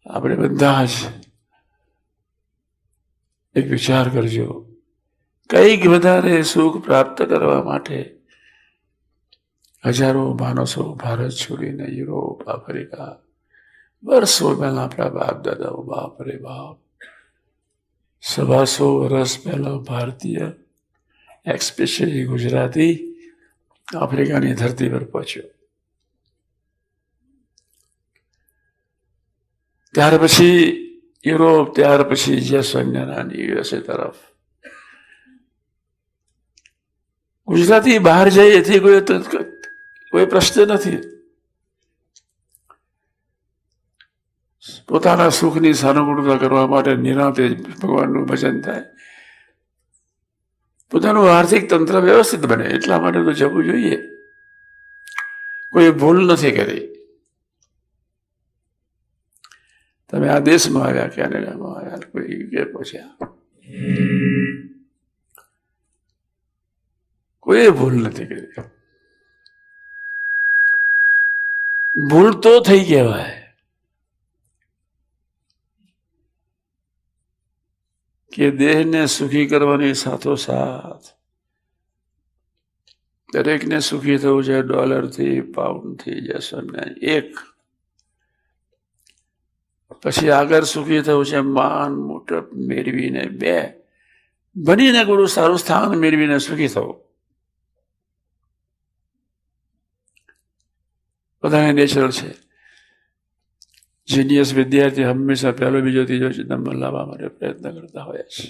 આપણે બધા જ એક વિચાર કરજો, કંઈક વધારે સુખ પ્રાપ્ત કરવા માટે હજારો માણસો ભારત છોડીને યુરોપ, આફ્રિકા વર્ષો પહેલા આપણા બાપ દાદાઓ, બાપ રે બાપ, 125 વર્ષ પહેલા ભારતીય એસ્પેશિયલી ગુજરાતી આફ્રિકાની ધરતી પર પહોંચ્યો. ત્યાર પછી યુરોપ, ત્યાર પછી જૈસલમેર, USA તરફ. ગુજરાતી બહાર જાય એથી કોઈ પ્રશ્ન નથી. પોતાના સુખની સાનુકૂળતા કરવા માટે નિરાંતે ભગવાનનું ભજન થાય, પોતાનું આર્થિક તંત્ર વ્યવસ્થિત બને એટલા માટે તો જવું જોઈએ. કોઈ ભૂલ નથી કરી. તમે આ દેશમાં આવ્યા, કેનેડામાં આવ્યા, કોઈ કે પહોંચ્યા, કોઈ ભૂલ નથી કરી. ભૂલ તો થઈ કહેવાય કે દેહને સુખી કરવાની સાથોસાથ દરેકને સુખી થવું છે. ડોલરથી, પાઉન્ડથી, જૈસલમેર એક, પછી આગળ સુખી થવું છે માન મોટપ મેળવીને 2, બનીને કોઈ સારું સ્થાન મેળવીને સુખી થવું. બધાને નેચરલ છે. જીનિયસ વિદ્યાર્થી હંમેશા પહેલો, બીજો, ત્રીજો નંબર લાવવા માટે પ્રયત્ન કરતા હોય છે.